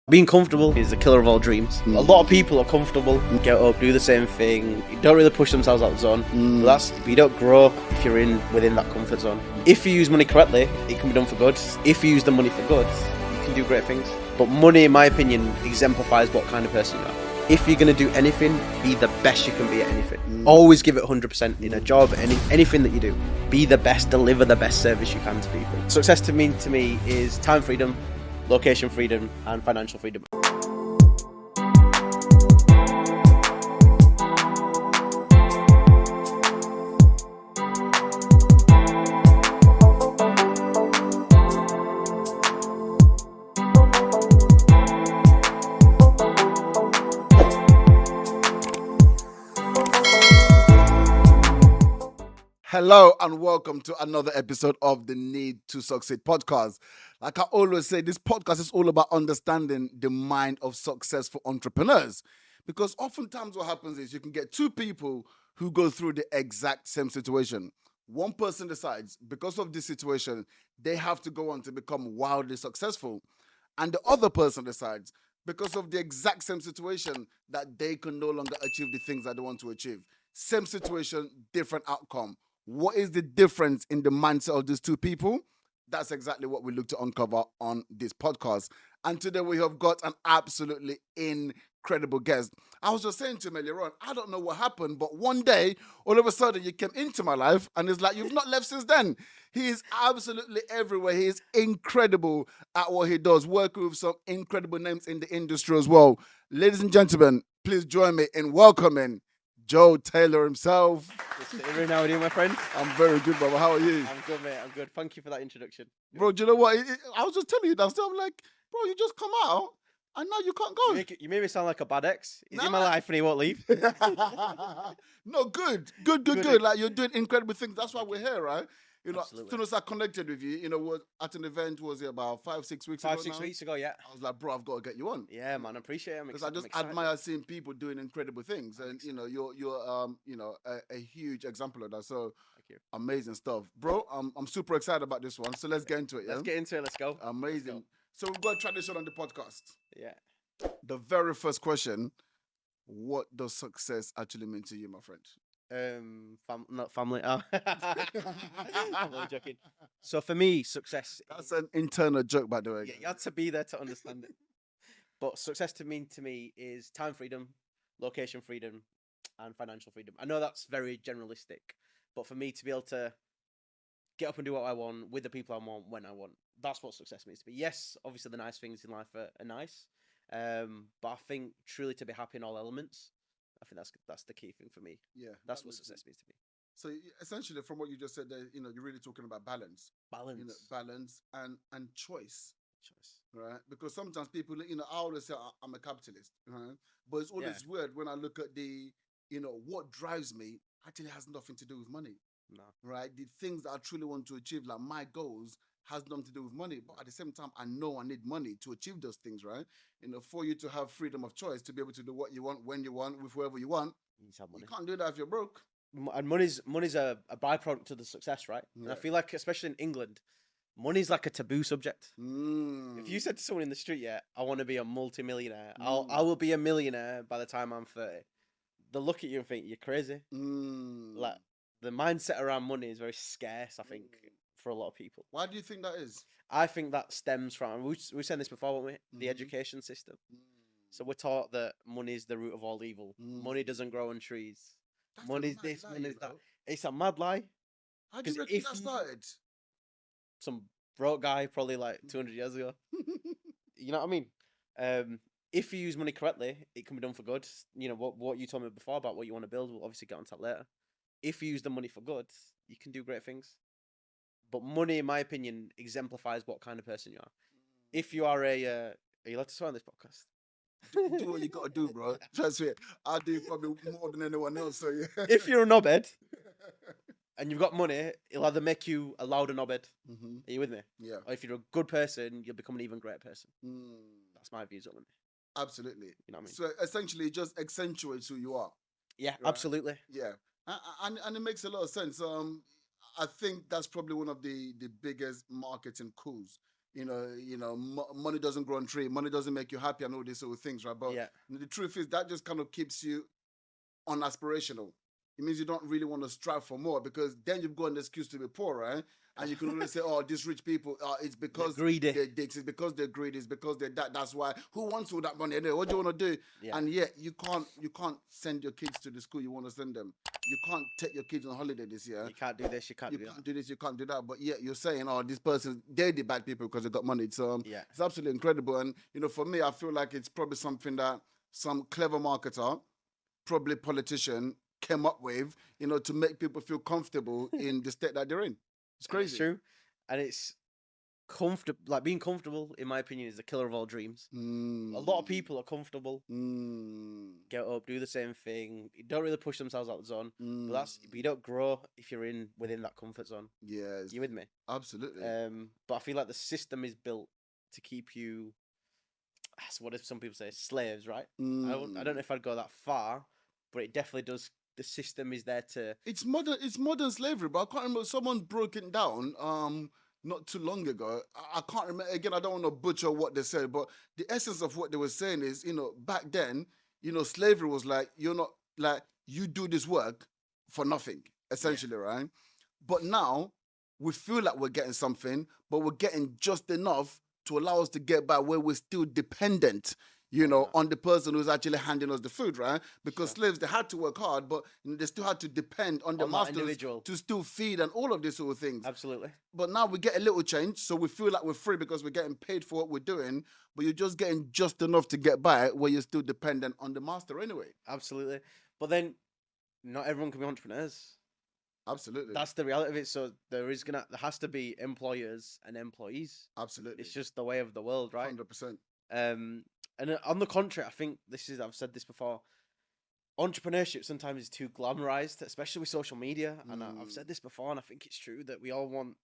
Being comfortable is the killer of all dreams. A lot of people are comfortable, get up, do the same thing, don't really push themselves out of the zone. But you don't grow if you're within that comfort zone. If you use money correctly, it can be done for good. If you use the money for good, you can do great things. But money, in my opinion, exemplifies what kind of person you are. If you're going to do anything, be the best you can be at anything. Always give it 100% in a job, anything that you do. Be the best, deliver the best service you can to people. Success to me is time freedom, location freedom, and financial freedom. Hello and welcome to another episode of the Need to Succeed podcast. Like I always say, this podcast is all about understanding the mind of successful entrepreneurs. Because oftentimes what happens is you can get two people who go through the exact same situation. One person decides because of this situation, they have to go on to become wildly successful. And the other person decides because of the exact same situation that they can no longer achieve the things that they want to achieve. Same situation, different outcome. What is the difference in the mindset of these two people? That's exactly what we look to uncover on this podcast. And today we have got an absolutely incredible guest. I was just saying to him earlier on, I don't know what happened, but one day, all of a sudden, you came into my life and it's like you've not left since then. He is absolutely everywhere. He is incredible at what he does, working with some incredible names in the industry as well. Ladies and gentlemen, please join me in welcoming Joe Taylor himself. How are you, my friend? I'm very good, brother. How are you? I'm good, mate. I'm good. Thank you for that introduction. Bro, do you know what? I was just telling you that. I'm like, bro, you just come out and now you can't go. You made me sound like a bad ex. He's in Nah. my life and he won't leave. No, good. Like, you're doing incredible things. That's why we're here, right? You know, Absolutely. as soon as I connected with you, was at an event, was it about 5-6 weeks ago? 5-6 weeks ago, yeah. I was like, bro, I've got to get you on. Yeah, man, I appreciate it. Because I just admire seeing people doing incredible things, and you're a huge example of that. So Thank you. amazing stuff, bro. I'm super excited about this one. So let's get into it. Let's get into it. Let's go. Amazing. Let's go. So we've got a tradition on the podcast. Yeah. The very first question: what does success actually mean to you, my friend? Not family. Oh. I'm only joking. So for me, success. That's an internal joke, by the way. Yeah, you had to be there to understand it. But success to me is time freedom, location freedom, and financial freedom. I know that's very generalistic, but for me to be able to get up and do what I want with the people I want when I want, that's what success means to me. Yes, obviously the nice things in life are nice, but I think truly to be happy in all elements, I think that's the key thing for me. Yeah, that's what success means to me. So essentially, from what you just said, there, you're really talking about balance. Balance. Balance and choice. Right? Because sometimes people, I always say I'm a capitalist, right? But it's always weird when I look at the, what drives me actually has nothing to do with money. No. Right? The things that I truly want to achieve, like my goals, has nothing to do with money. But at the same time, I know I need money to achieve those things, right? For you to have freedom of choice, to be able to do what you want, when you want, with whoever you want, You need to have money. you can't do that if you're broke. And money's a byproduct of the success, right? Yeah. And I feel like, especially in England, money's like a taboo subject. Mm. If you said to someone in the street, I want to be a multi-millionaire, I will be a millionaire by the time I'm 30, they'll look at you and think you're crazy. Like, the mindset around money is very scarce, I think, for a lot of people. Why do you think that is? I think that stems from, we said this before, weren't we? The education system. So we're taught that money is the root of all evil. Money doesn't grow on trees. That's Money's a mad this, lie, money's you that. know. It's a mad lie. How do you 'Cause reckon if that you- started? Some broke guy, probably like 200 years ago. You know what I mean? If you use money correctly, it can be done for good. What you told me before about what you want to build, we'll obviously get on that later. If you use the money for good, you can do great things. But money, in my opinion, exemplifies what kind of person you are. If you are are you allowed to swear on this podcast? Do what you gotta do, bro. Trust me, I do probably more than anyone else. So yeah. If you're a knobhead and you've got money, it'll either make you a louder knobhead. Are you with me? Yeah. Or if you're a good person, you'll become an even greater person. That's my views on it. Absolutely. You know what I mean? So essentially, it just accentuates who you are. Yeah, Right. absolutely. Yeah, and it makes a lot of sense. I think that's probably one of the biggest marketing coups. money doesn't grow on tree, money doesn't make you happy, and all these sort of things, right? But Yeah. the truth is that just kind of keeps you unaspirational. It means you don't really want to strive for more, because then you've got an excuse to be poor, right? And you can always say, "Oh, these rich people, it's because They're greedy. they're dicks, it's because they're greedy, it's because they're that. That's why. Who wants all that money? Anyway, what do you want to do?" Yeah. And yet you can't send your kids to the school you want to send them. You can't take your kids on holiday this year. You can't do this. You can't do that. do this, you can't do that. But yet you're saying, "Oh, this person, they're the bad people because they got money." So Yeah. it's absolutely incredible. And for me, I feel like it's probably something that some clever marketer, probably politician, came up with, to make people feel comfortable in the state that they're in. It's crazy. It's true, and it's comfortable. Like, being comfortable, in my opinion, is the killer of all dreams. A lot of people are comfortable, get up, do the same thing. You don't really push themselves out of the zone. But you don't grow if you're within that comfort zone. Yeah, You with me? absolutely. But I feel like the system is built to keep you. What if some people say slaves, right? I don't know if I'd go that far, but it definitely does. The system is there to. It's modern slavery, but I can't remember. Someone broke it down not too long ago. I can't remember. Again, I don't want to butcher what they said, but the essence of what they were saying is, back then, slavery was like, you're not, like, you do this work for nothing, essentially, right? But now we feel like we're getting something, but we're getting just enough to allow us to get by, where we're still dependent, on the person who's actually handing us the food, right? Because slaves, they had to work hard, but they still had to depend on the masters individual to still feed and all of these sort of things. Absolutely. But now we get a little change, so we feel like we're free because we're getting paid for what we're doing, but you're just getting just enough to get by, where you're still dependent on the master anyway. Absolutely. But then, not everyone can be entrepreneurs. Absolutely. That's the reality of it. So there has to be employers and employees. Absolutely. It's just the way of the world, right? 100%. And on the contrary, I think I've said this before, entrepreneurship sometimes is too glamorized, especially with social media. And I've said this before, and I think it's true that we all want,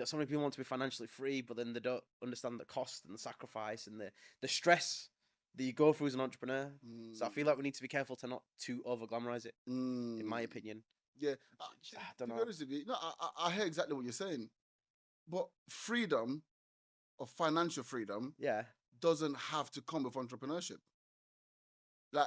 so many people want to be financially free, but then they don't understand the cost and the sacrifice and the stress that you go through as an entrepreneur. So I feel like we need to be careful to not too over glamorize it, in my opinion. Yeah. I don't know. To be honest with you, I hear exactly what you're saying. But freedom, or financial freedom, doesn't have to come with entrepreneurship. Like,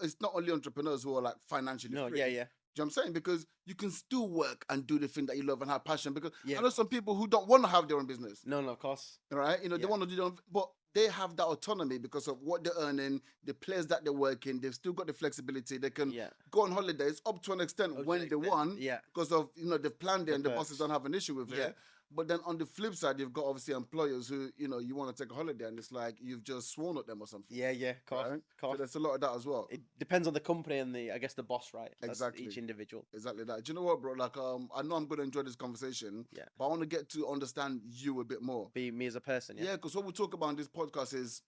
it's not only entrepreneurs who are like financially free. Yeah. Do you know what I'm saying? Because you can still work and do the thing that you love and have passion. Because I know some people who don't want to have their own business. No, of course. Right? They want to do their own, but they have that autonomy because of what they're earning, the place that they're working. They've still got the flexibility. They can go on holidays up to an extent when they want. Because of, they've planned it and the bosses don't have an issue with it. But then on the flip side, you've got obviously employers who, you want to take a holiday and it's like you've just sworn at them or something. Yeah, of course. Right? So there's a lot of that as well. It depends on the company and I guess the boss, right? Exactly. That's each individual. Exactly that. Do you know what, bro? Like, I know I'm going to enjoy this conversation, but I want to get to understand you a bit more. Be me as a person, Yeah, because what we talk about in this podcast is,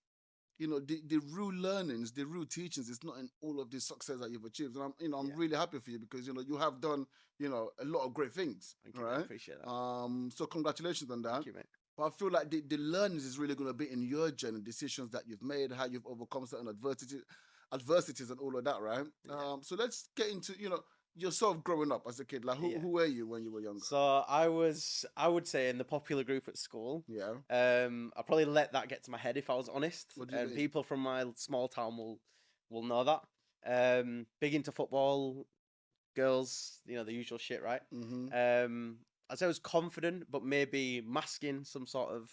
the real learnings, the real teachings. It's not in all of this success that you've achieved, and I'm really happy for you because you have done a lot of great things. Thank you, right? I appreciate that. So congratulations on that. Thank you, mate. But I feel like the learnings is really going to be in your journey, decisions that you've made, how you've overcome certain adversities, and all of that, right? So let's get into yourself growing up as a kid. Like, who were you when you were younger? So I would say in the popular group at school. Yeah. I probably let that get to my head, if I was honest. What do you mean? People from my small town will know that. Big into football, girls, the usual shit, right? I'd say I was confident, but maybe masking some sort of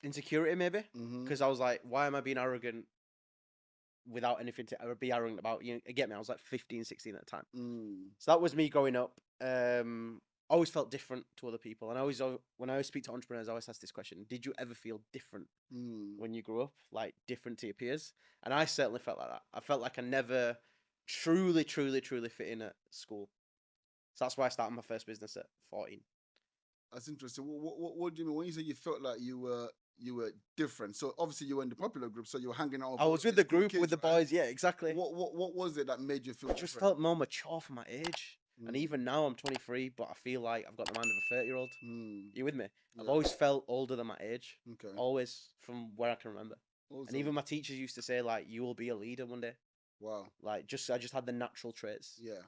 insecurity, maybe. Because I was like, why am I being arrogant without anything to ever be arrogant about? Get me? I was like 15, 16 at the time. So that was me growing up. Always felt different to other people. And when I speak to entrepreneurs, I always ask this question: did you ever feel different when you grew up? Like, different to your peers? And I certainly felt like that. I felt like I never truly fit in at school. So that's why I started my first business at 14. That's interesting. What do you mean when you say you felt like you were different? So obviously you were in the popular group, so you were hanging out with I was with the group, kids, with the boys. Yeah, exactly. What was it that made you feel I just different? felt more mature for my age. And even now I'm 23, but I feel like I've got the mind of a 30-year-old. You with me? I've always felt older than my age. Okay. Always, from where I can remember. Awesome. And even my teachers used to say, like, you will be a leader one day. Wow. Like, I just had the natural traits. Yeah.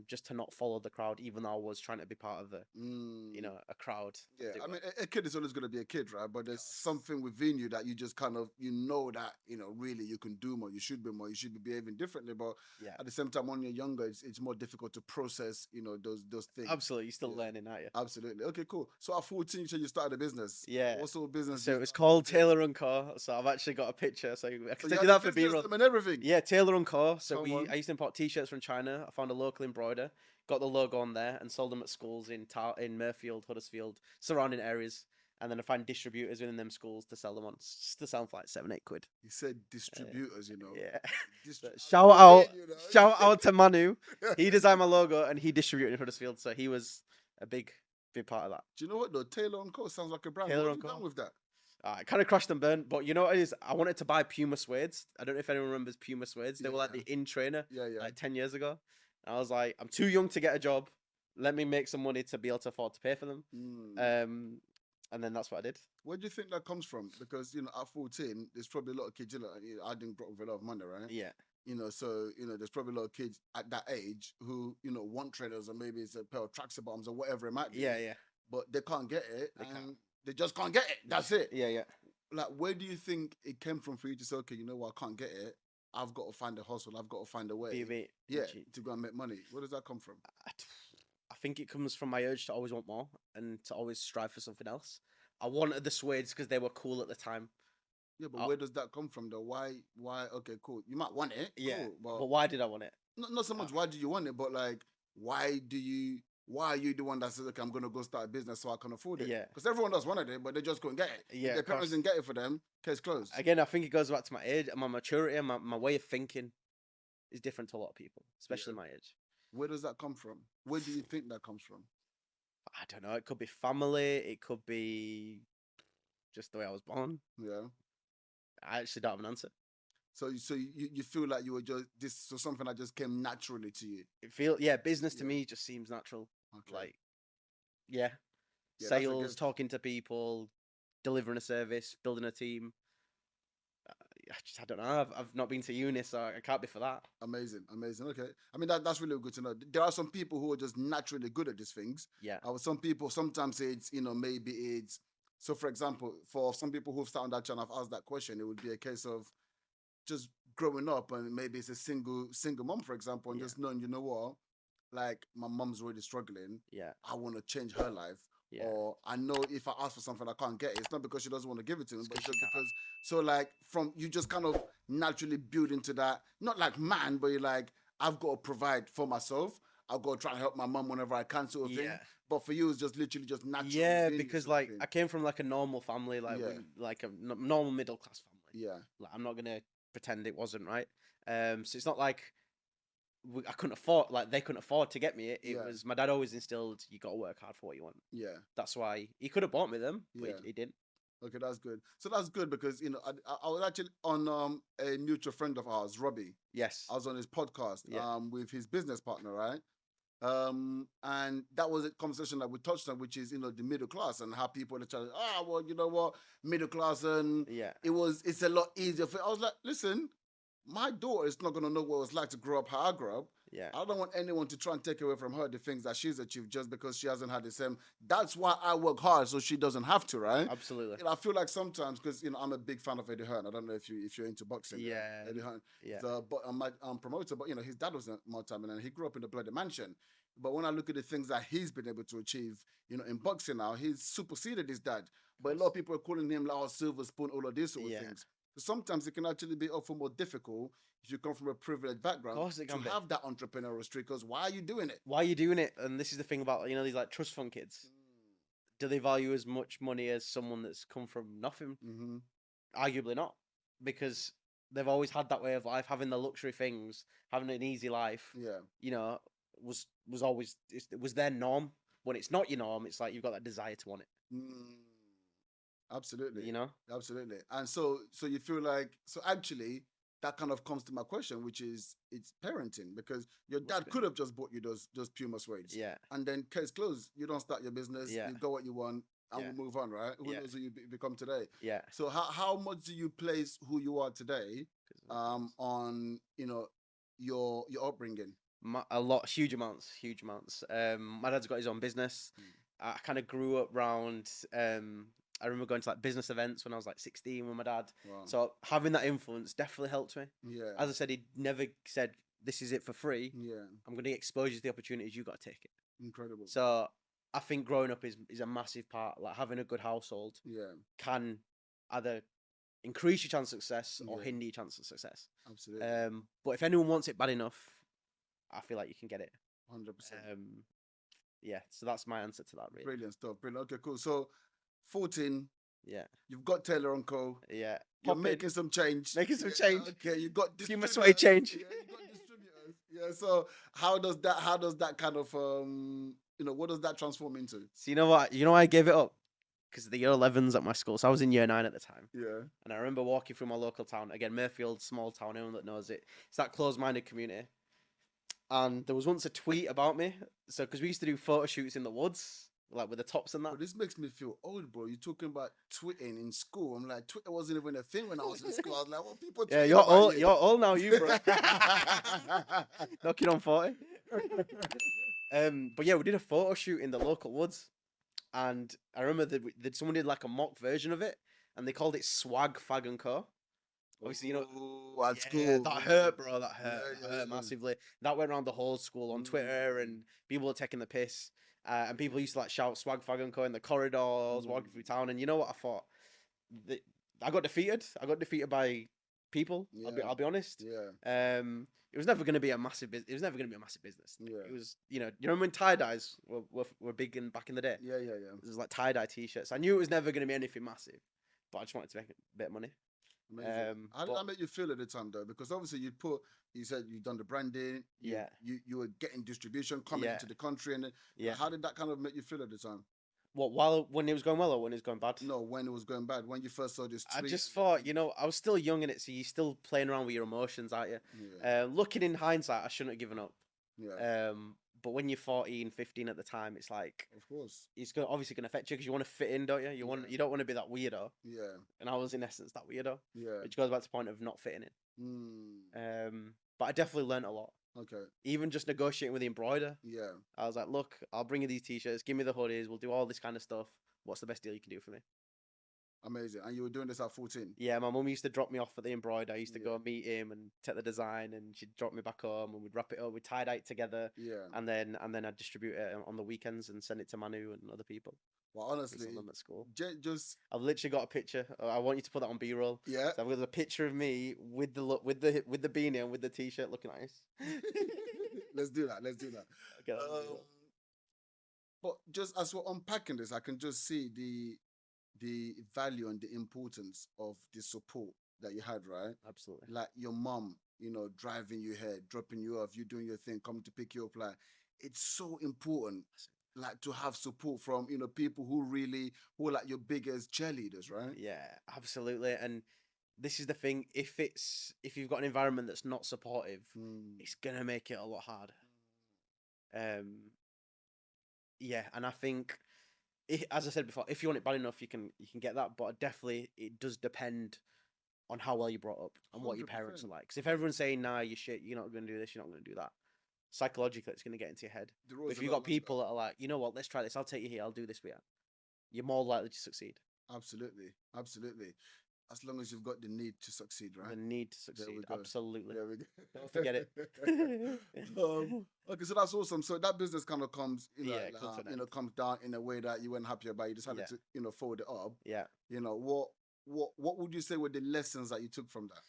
just to not follow the crowd, even though I was trying to be part of a crowd. Yeah, as it I were. mean, a kid is always going to be a kid, right? But there's Yes. something within you that you just kind of, that, really you can do more, you should be more, you should be behaving differently. But Yeah, at the same time, when you're younger, it's more difficult to process, those things. absolutely. You're still Yeah, learning, aren't you? absolutely. Okay, cool. So at 14, you said you started a business. Yeah. What sort of business do So you it's start at called 14? Taylor and Co. So I've actually got a picture, so I So can you send you had a that for business B-roll. them and everything. Yeah, Taylor and Co. So Come on. I used to import T-shirts from China. I found a local embroider, got the logo on there, and sold them at schools in Murfield, Huddersfield, surrounding areas. And then I find distributors within them schools to sell them on, to sell them for like 7-8 quid. He said distributors, Yeah. So Distri- shout I out, mean, shout out to Manu. He designed my logo and he distributed in Huddersfield, so he was a big part of that. Do you know what though? Taylor and Co sounds like a brand. Taylor What have and you done Co. with that? I kind of crashed and burned, but you know what it is? I wanted to buy Puma suedes. I don't know if anyone remembers Puma suedes. They Yeah, were like yeah. the in trainer, Yeah, yeah. like 10 years ago. And I was like, I'm too young to get a job. Let me make some money to be able to afford to pay for them. And then that's what I did. Where do you think that comes from? Because at 14, there's probably a lot of kids. I didn't grow up with a lot of money, right? Yeah. So there's probably a lot of kids at that age who want trainers, or maybe it's a pair of tracksuit bottoms or whatever it might be. Yeah, yeah. But they can't get it, They and can't. they just can't get it. That's it. Yeah, yeah. Like, where do you think it came from for you to say, okay, you know what, I can't get it. I've got to find a hustle. I've got to find a way. Be a bit Yeah, cheap. to go and make money. Where does that come from? I think it comes from my urge to always want more and to always strive for something else. I wanted the suedes because they were cool at the time. Yeah, but Oh. where does that come from though? Why? Okay, cool. You might want it. Yeah. Cool, But why did I want it? not so much why do you want it, but like why are you the one that says, okay, I'm gonna go start a business so I can afford it? Yeah. Because everyone else wanted it, but they just couldn't get it. Yeah, Their of parents course. didn't get it for them. Case closed. Again, I think it goes back to my age and my maturity and my way of thinking is different to a lot of people, especially my age. Where does that come from? Where do you think that comes from? I don't know. It could be family. It could be just the way I was born. Yeah. I actually don't have an answer. So you feel like you were just so something that just came naturally to you. Business to Yeah. me just seems natural. Okay. Like, yeah, Yeah, that's a sales, gift. talking to people, delivering a service, building a team. I don't know. I've not been to uni, so I can't be for that. Amazing. Okay. I mean that's really good to know. There are some people who are just naturally good at these things. Yeah. Some people sometimes it's maybe it's so for example, for some people who've started that channel, I've asked that question, it would be a case of just growing up and maybe it's a single mom, for example, and Yeah. just knowing, you know what, like my mom's already struggling. Yeah. I want to change her life. Yeah. Or I know if I ask for something I can't get it. It's not because she doesn't want to give it to me, It's but 'cause just she can't. because. So like from you just kind of naturally build into that. Not like man, but you're like I've got to provide for myself. I've got to try and help my mum whenever I can, sort of thing. Yeah. But for you, it's just literally just natural. Yeah, within you because sort of like thing. I came from like a normal family, like Yeah. like a normal middle class family. Yeah. Like I'm not gonna pretend it wasn't right. So it's not like I couldn't afford, like they couldn't afford to get me it. It Yeah. was my dad always instilled you got to work hard for what you want. Yeah. That's why he could have bought me them, but Yeah. he didn't. Okay, that's good. So that's good because I was actually on a mutual friend of ours, Robbie. Yes. I was on his podcast Yeah. with his business partner, right? And that was a conversation that we touched on, which is the middle class and how people are trying. Well, you know what, middle class, and Yeah. it's a lot easier. I was like, listen, my daughter is not gonna know what it's like to grow up how I grew up. Yeah. I don't want anyone to try and take away from her the things that she's achieved just because she hasn't had the same. That's why I work hard so she doesn't have to, right? Absolutely. I feel like sometimes because I'm a big fan of Eddie Hearn. I don't know if you're into boxing. Yeah. Eddie Hearn. Yeah. But I'm promoter. But his dad was a multi-millionaire. He grew up in the bloody mansion. But when I look at the things that he's been able to achieve, in boxing now, he's superseded his dad. But a lot of people are calling him like silver spoon, all of these sort of Yeah. things. So sometimes it can actually be often more difficult if you come from a privileged background course it to can be. have that entrepreneurial streak. Because why are you doing it? Why are you doing it? And this is the thing about these like trust fund kids. Do they value as much money as someone that's come from nothing? Mm-hmm. Arguably not, because they've always had that way of life, having the luxury things, having an easy life. Yeah. Was always it was their norm. When it's not your norm, it's like you've got that desire to want it. Absolutely. Absolutely. And so you feel like, so actually that kind of comes to my question, which is it's parenting, because your dad be. could have just bought you those Puma suedes. Yeah. And then case closed, you don't start your business, Yeah. you got what you want, and Yeah. we'll move on, right? Who Yeah. knows who you become today? Yeah. So how much do you place who you are today on your upbringing? Huge amounts. My dad's got his own business. I kind of grew up around. I remember going to like business events when I was like 16 with my dad. Wow. So having that influence definitely helped me. Yeah. As I said, he never said this is it for free. Yeah. I'm going to expose you to the opportunities. You got to take it. Incredible. So I think growing up is a massive part. Like having a good household can either increase your chance of success or hinder your chance of success. Absolutely. But if anyone wants it bad enough, I feel like you can get it. 100%. Yeah, so that's my answer to that, really. Brilliant stuff. Brilliant. Okay, cool. So 14. Yeah. You've got Taylor & Co. Yeah. You're making some change. Making some change. Okay, you got Give my sweaty change. Yeah, you got distributors. Yeah, so how does that kind of what does that transform into? So you know what? I gave it up because the year 11s at my school. So I was in year 9 at the time. Yeah. And I remember walking through my local town. Again, Mayfield, small town, anyone that knows it. It's that closed-minded community. And there was once a tweet about me. So, because we used to do photo shoots in the woods, like with the tops and that. But this makes me feel old, bro. You're talking about tweeting in school. I'm like, Twitter wasn't even a thing when I was in school. I was like, what people Yeah, you're old. You're old now, you, bro. Knocking on 40. But yeah, we did a photo shoot in the local woods. And I remember that someone did like a mock version of it. And they called it Swag, Fag and Co. Obviously, at school. That hurt, bro. That hurt massively. That went around the whole school on Twitter, and people were taking the piss. And people used to like shout "Swag, Fag and Co" in the corridors, walking through town. And you know what I thought? I got defeated. I got defeated by people. Yeah. I'll be honest. Yeah. It was never going to be a massive business. It was never going to be a massive business. Yeah. It was, you remember when tie dyes were big back in the day? Yeah. It was like tie dye t-shirts. I knew it was never going to be anything massive, but I just wanted to make a bit of money. How did that make you feel at the time, though? Because obviously you said you'd done the branding. You were getting distribution coming into the country, and how did that kind of make you feel at the time? What, when it was going well or when it was going bad? No, when it was going bad. When you first saw this tweet. I just thought, I was still young in it, so you're still playing around with your emotions, aren't you? Yeah. Looking in hindsight, I shouldn't have given up. Yeah. But when you're 14, 15 at the time, it's like, of course, it's obviously going to affect you because you want to fit in, don't you? You don't want to be that weirdo. Yeah. And I was in essence that weirdo. Yeah. Which goes back to the point of not fitting in. But I definitely learned a lot. Okay. Even just negotiating with the embroider. Yeah. I was like, look, I'll bring you these t-shirts, give me the hoodies, we'll do all this kind of stuff. What's the best deal you can do for me? Amazing. And you were doing this at 14? Yeah, my mum used to drop me off at the embroider. I used to go meet him and take the design, and she'd drop me back home, and we'd wrap it up, we'd tie-dye it together. Yeah. And then I'd distribute it on the weekends and send it to Manu and other people. Well, honestly, them at school. I've literally got a picture. I want you to put that on B-roll. Yeah. So I've got a picture of me with the beanie and with the t-shirt looking nice. Let's do that. Okay, but just as we're unpacking this, I can just see the value and the importance of the support that you had, right? Absolutely. Like your mom, driving you here, dropping you off, you doing your thing, coming to pick you up. Like, it's so important, like, to have support from, people who are like your biggest cheerleaders, right? Yeah, absolutely. And this is the thing, if you've got an environment that's not supportive, it's gonna make it a lot harder. Yeah, and I think, as I said before, if you want it bad enough, you can get that. But definitely, it does depend on how well you brought up and what your parents are like. Because if everyone's saying, "Nah, you shit, you're not going to do this, you're not going to do that," psychologically, it's going to get into your head. But if you've got people that are like, you know what, let's try this. I'll take you here. I'll do this for you. You're more likely to succeed. Absolutely. As long as you've got the need to succeed, right? The need to succeed, absolutely. There we go. Don't forget it. Okay, so that's awesome. So that business kind of comes, comes down in a way that you weren't happy about. You decided to, fold it up. Yeah. What would you say were the lessons that you took from that?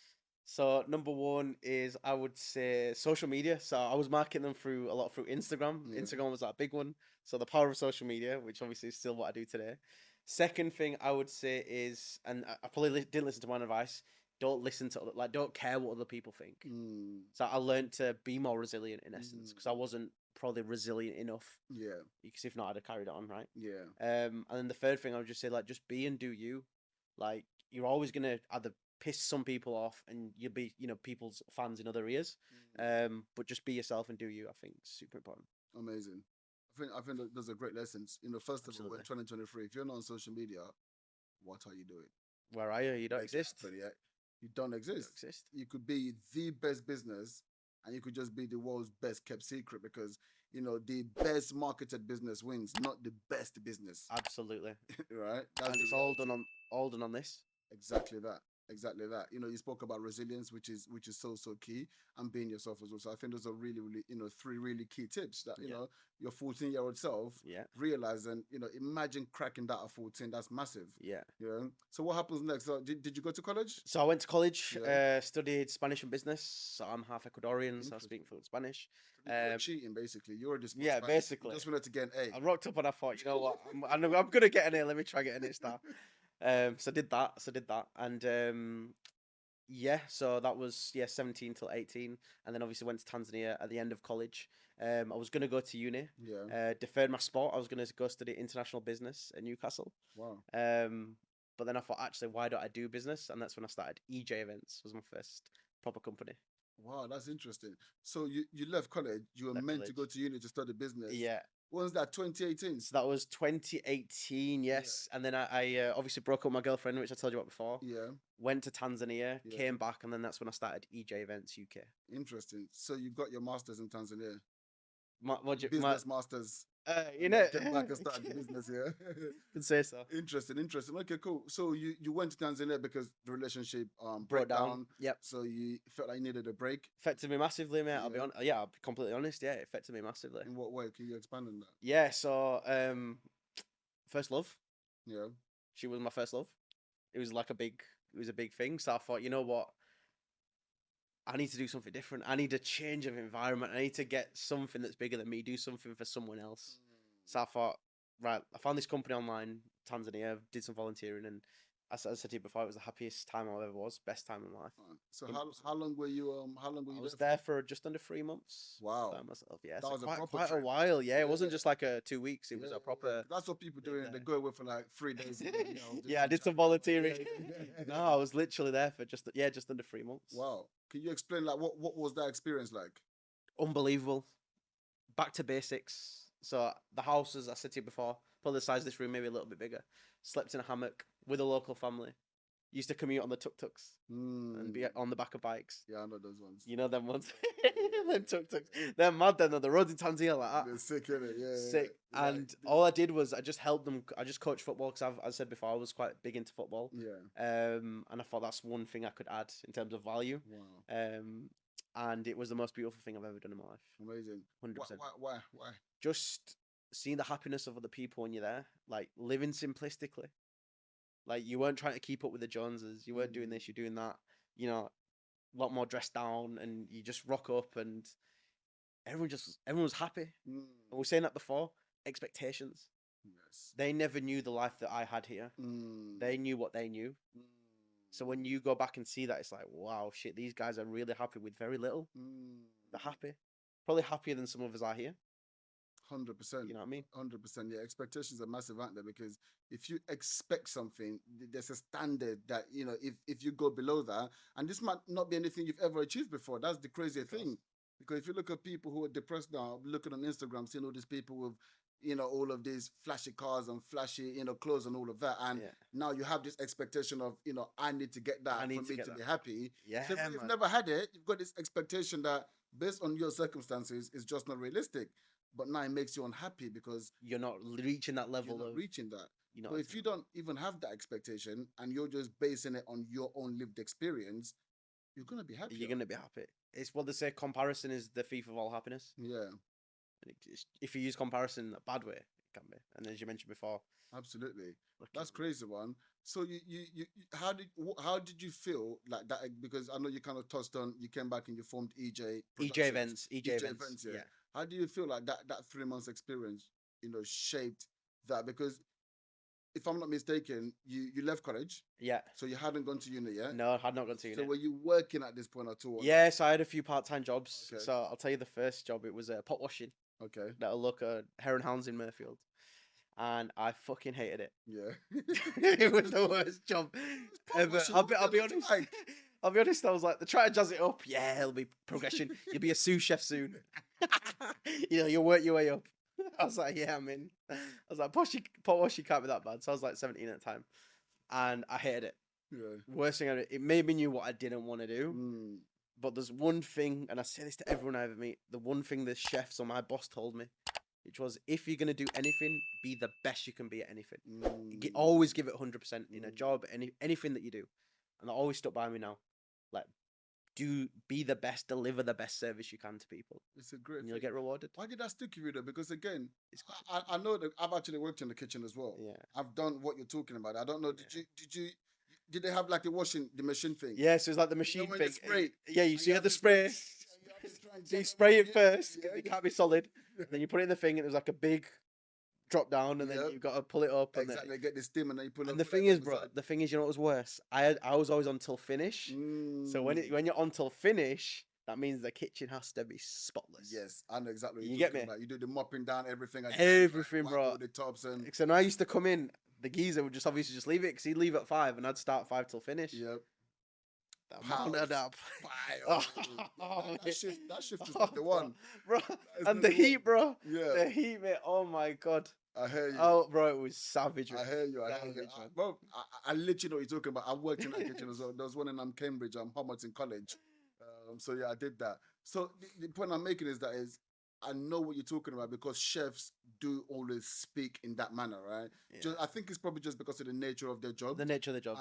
So number one is, I would say, social media. So I was marketing them through Instagram. Yeah. Instagram was that big one. So the power of social media, which obviously is still what I do today. Second thing I would say is, and I probably didn't listen to my advice, don't care what other people think. So I learned to be more resilient in essence, because I wasn't probably resilient enough. Yeah. Because if not, I'd have carried on, right? Yeah. And then the third thing I would just say, just be and do you. Like, you're always going to either piss some people off and you'll be, people's fans in other ears. But just be yourself and do you, I think, is super important. Amazing. I think those are great lessons. First of all, we're 2023. If you're not on social media, what are you doing? Where are you? You don't exist. You don't exist. You could be the best business and you could just be the world's best kept secret because the best marketed business wins, not the best business. Absolutely. Right? And the it's all done reality. on this. Exactly that. Exactly that. You spoke about resilience, which is so key, and being yourself as well. So I think those are really, really, three really key tips that Yeah. your 14-year-old self Yeah. realize, and imagine cracking that at 14. That's massive. Yeah. So what happens next? So did you go to college? So I went to college, Yeah. studied Spanish and business. So I'm half Ecuadorian, so I speak fluent Spanish. You're cheating, basically. You already spoke Yeah, Spanish. basically. You just wanted to get an A. I rocked up and I thought, you know what, I'm gonna get an A. Let me try getting it star. So I did that, and yeah, so that was 17 till 18, and then obviously went to Tanzania at the end of college. I was gonna go to uni. Yeah. Deferred my sport. I was gonna go study international business at Newcastle. Wow. But then I thought, actually, why don't I do business? And that's when I started. EJ Events was my first proper company. Wow, that's interesting. So you left college. You were Left meant to college. go to uni to study business. Yeah. When was that? 2018. So that was 2018, yes. And then I obviously broke up with my girlfriend, which I told you about before. Yeah. Went to Tanzania, Yeah. came back, and then that's when I started EJ Events UK. Interesting. So you got your masters in Tanzania. Business Business masters. Get back and start the business, yeah. Could say so. Interesting. Okay, cool. So you went to Tanzania because the relationship Broke broke down. down. Yep. So you felt like you needed a break. Affected me massively, mate. I'll be Yeah. on. Yeah, I'll be completely honest. Yeah, it affected me massively. In what way? Can you expand on that? Yeah. So, first love. Yeah. She was my first love. It was a big thing. So I thought, you know what? I need to do something different. I need a change of environment. I need to get something that's bigger than me. Do something for someone else. So I thought, right, I found this company online, Tanzania. Did some volunteering, and as I said to you before, it was the happiest time I ever was. Best time in my life. So how long were you? I was there for just under 3 months. Wow. By myself. Yeah. That So was a proper quite a trip. while. Yeah. Yeah. It wasn't just like 2 weeks. It was a Yeah. proper. That's what people do. Yeah. They go away for like 3 days. Yeah, I did some volunteering. No, I was literally there for just under 3 months. Wow. Can you explain what was that experience like? Unbelievable. Back to basics. So the house, as I said to you before, probably the size of this room, maybe a little bit bigger. Slept in a hammock with a local family. Used to commute on the tuk-tuks and be on the back of bikes. Yeah, I know those ones. You know them ones? Them tuk-tuks. They're mad then, though. The roads in Tanzania like that. They're sick, innit? Yeah. Sick. Yeah. And all I did was I just helped them. I just coached football because as I said before, I was quite big into football. Yeah. And I thought that's one thing I could add in terms of value. Wow. And it was the most beautiful thing I've ever done in my life. Amazing. 100%. Why? Just seeing the happiness of other people when you're there, like living simplistically. Like you weren't trying to keep up with the Joneses. You weren't doing this. You're doing that. You know, a lot more dressed down, and you just rock up, and everyone was happy. And we were saying that before. Expectations. Yes. They never knew the life that I had here. They knew what they knew. So when you go back and see that, it's like, wow, shit, these guys are really happy with very little. They're happy. Probably happier than some of us are here. 100%. You know what I mean? 100%. Yeah, expectations are massive, aren't they? Because if you expect something, there's a standard that, if you go below that, and this might not be anything you've ever achieved before. That's the crazy thing. Because if you look at people who are depressed now, looking on Instagram, seeing all these people with, all of these flashy cars and flashy, clothes and all of that. And now you have this expectation of, I need to get that for me to be happy. Yeah. So if you've never had it, you've got this expectation that based on your circumstances, is just not realistic. But now it makes you unhappy because you're not reaching that level of reaching that. But if you don't even have that expectation and you're just basing it on your own lived experience, you're gonna be happy. You're gonna be happy. It's what they say. Comparison is the thief of all happiness. Yeah. If you use comparison in a bad way, it can be. And as you mentioned before, absolutely, that's crazy one. So how did you feel like that? Because I know you kind of touched on, you came back and you formed EJ Events. Yeah. How do you feel like that 3 months experience, shaped that? Because if I'm not mistaken, you left college. Yeah. So you hadn't gone to uni yet? No, I had not gone to uni. So were you working at this point at all? Yes, I had a few part-time jobs. Okay. So I'll tell you the first job, it was pot washing. Okay. That'll look at Hare and Hounds in Mayfield. And I fucking hated it. Yeah. It was the worst job ever. I'll be honest. I'll be honest, I was like, they try to jazz it up. Yeah, it'll be progression. You'll be a sous chef soon. You'll work your way up. I was like, yeah, I'm in. I was like, pot washing can't be that bad. So I was like 17 at the time. And I hated it. Yeah. Worst thing ever. It made me knew what I didn't want to do. But there's one thing, and I say this to everyone I ever meet, the one thing the chefs or my boss told me, which was, if you're going to do anything, be the best you can be at anything. Always give it 100% in a job, anything that you do. And that always stuck by me now. Like, be the best, deliver the best service you can to people. It's a great and you'll thing. get rewarded. Why did that stick with you though? Because again, I know that I've actually worked in the kitchen as well. Yeah. I've done what you're talking about. I don't know. Did they have like the machine thing? Yeah, so it's like the machine when thing. you spray, yeah, you have the spray. So you spray it first. It can't be solid. Then you put it in the thing, and it was like a big drop down, and then you've got to pull it up. Exactly, get the steam, and then you pull it up. And the thing is, bro, you know what was worse? I was always on till finish. So when you're on till finish, that means the kitchen has to be spotless. Yes, I know exactly what you you're get me? about. You do the mopping down, everything. Everything, bro. The tops and. So when I used to come in, the geezer would just obviously just leave it, because he'd leave at 5, and I'd start 5 till finish. Yep. Pounded up. That shift is not the one, bro. And the heat, bro. Yeah. The heat, mate. Oh my god. I hear you. Oh, bro, it was savage. I hear you. Bro, I literally know what you're talking about. I worked in that kitchen as well. There was one in Cambridge, Homerton College. So yeah, I did that. So the point I'm making is I know what you're talking about, because chefs do always speak in that manner, right? Yeah. I think it's probably just because of the nature of their job. The nature of the job.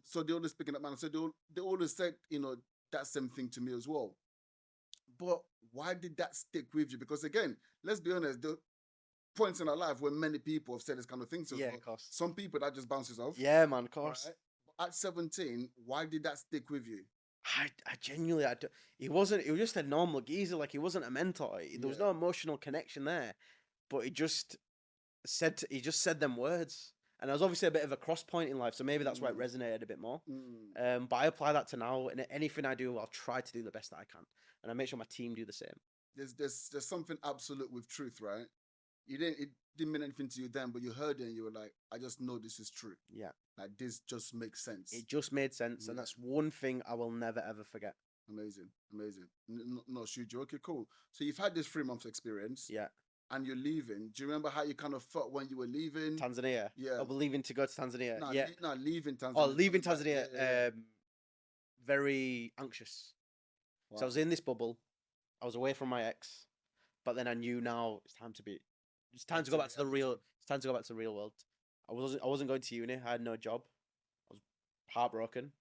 So they always speak in that manner. So they always said, that same thing to me as well. But why did that stick with you? Because again, let's be honest, the points in our life where many people have said this kind of thing. So yeah, of course. Some people that just bounces off. Yeah, man, of course. Right? But at 17, why did that stick with you? I genuinely, he was just a normal geezer. Like, he wasn't a mentor. There was no emotional connection there, but he just said them words. And there was obviously a bit of a cross point in life, so maybe that's why it resonated a bit more. But I apply that to now, and anything I do, I'll try to do the best that I can, and I make sure my team do the same. There's something absolute with truth, right? It didn't mean anything to you then, but you heard it and you were like, I just know this is true. Yeah. Like, this just makes sense. It just made sense, and that's one thing I will never ever forget. Amazing. No, shoot you. Okay, cool. So you've had this 3 months experience. Yeah. And you're leaving. Do you remember how you kind of felt when you were leaving? Tanzania. Yeah. Oh, leaving to go to Tanzania. No, yeah. Leaving Tanzania. Oh, leaving Tanzania. Yeah. Very anxious. Wow. So I was in this bubble. I was away from my ex, but then I knew now it's time to go back to the real. It's time to go back to the real world. I wasn't going to uni. I had no job. I was heartbroken,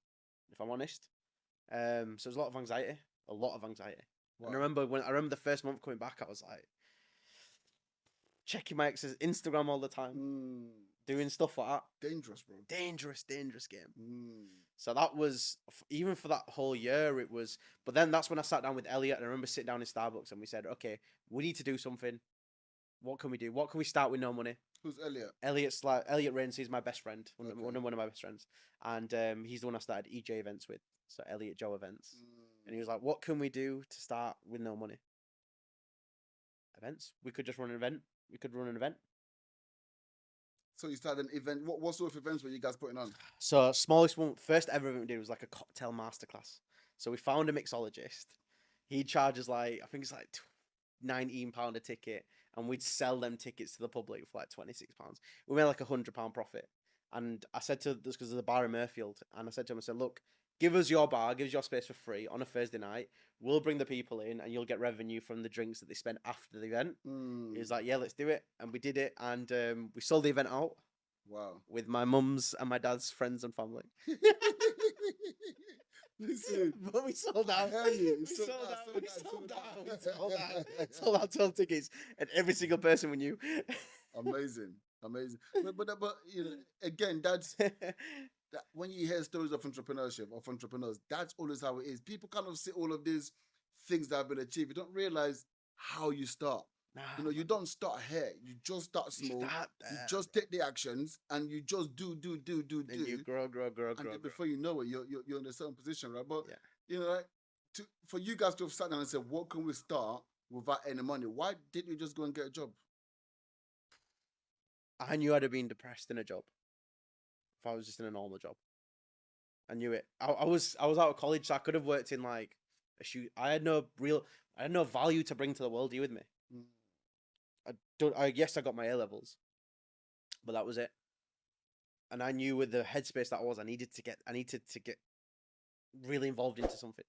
if I'm honest. So there was a lot of anxiety. Wow. And I remember the first month coming back, I was like, checking my ex's Instagram all the time, doing stuff like that. Dangerous, bro. Dangerous game. So that was, even for that whole year, it was. But then that's when I sat down with Elliot, and I remember sitting down in Starbucks, and we said, okay, we need to do something. What can we do? What can we start with no money? Who's Elliot? Elliot Rains. He's my best friend, one of my best friends, and he's the one I started EJ Events with. So Elliot Joe Events, and he was like, "What can we do to start with no money?" Events. We could just run an event. So you started an event. What sort of events were you guys putting on? So smallest one, first ever event we did was like a cocktail masterclass. So we found a mixologist. He charges I think it's like £19 a ticket, and we'd sell them tickets to the public for like £26. We made like £100 profit. And I said to this, because there's a bar in Murfield, and I said to him, look, give us your bar, give us your space for free on a Thursday night. We'll bring the people in, and you'll get revenue from the drinks that they spend after the event. He was like, yeah, let's do it. And we did it, and we sold the event out. Wow. With my mum's and my dad's friends and family. Listen, but we sold out. We sold out 12 tickets, and every single person we knew. Amazing. But again, that's that when you hear stories of entrepreneurship, of entrepreneurs, that's always how it is. People kind of see all of these things that have been achieved. You don't realize how you start. You don't start here. You just start small. You just take the actions, and you just do. And you grow. And before you know it, you're in a certain position, right? But for you guys to have sat down and said, "What can we start without any money?" Why didn't you just go and get a job? I knew I'd have been depressed in a job if I was just in a normal job. I knew it. I was out of college, so I could have worked in like a shoe. I had no value to bring to the world. Are you with me? Yes, I got my A levels, but that was it. And I knew with the headspace that I needed to get really involved into something.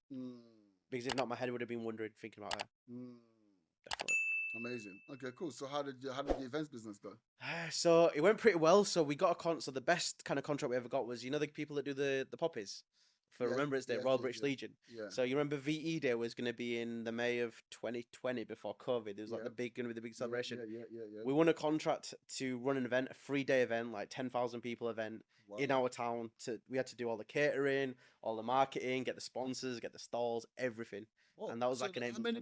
Because if not, my head would have been wondering, thinking about her. Definitely. Amazing. Okay, cool. So how did the events business go? So it went pretty well. So we got so the best kind of contract we ever got was, the people that do the poppies for Remembrance Day, Royal British Legion. Yeah. So you remember VE Day was going to be in the May of 2020 before COVID. It was like going to be the big celebration. Yeah. We won a contract to run an event, a 3-day event, like 10,000 people event in our town. We had to do all the catering, all the marketing, get the sponsors, get the stalls, everything. And that was like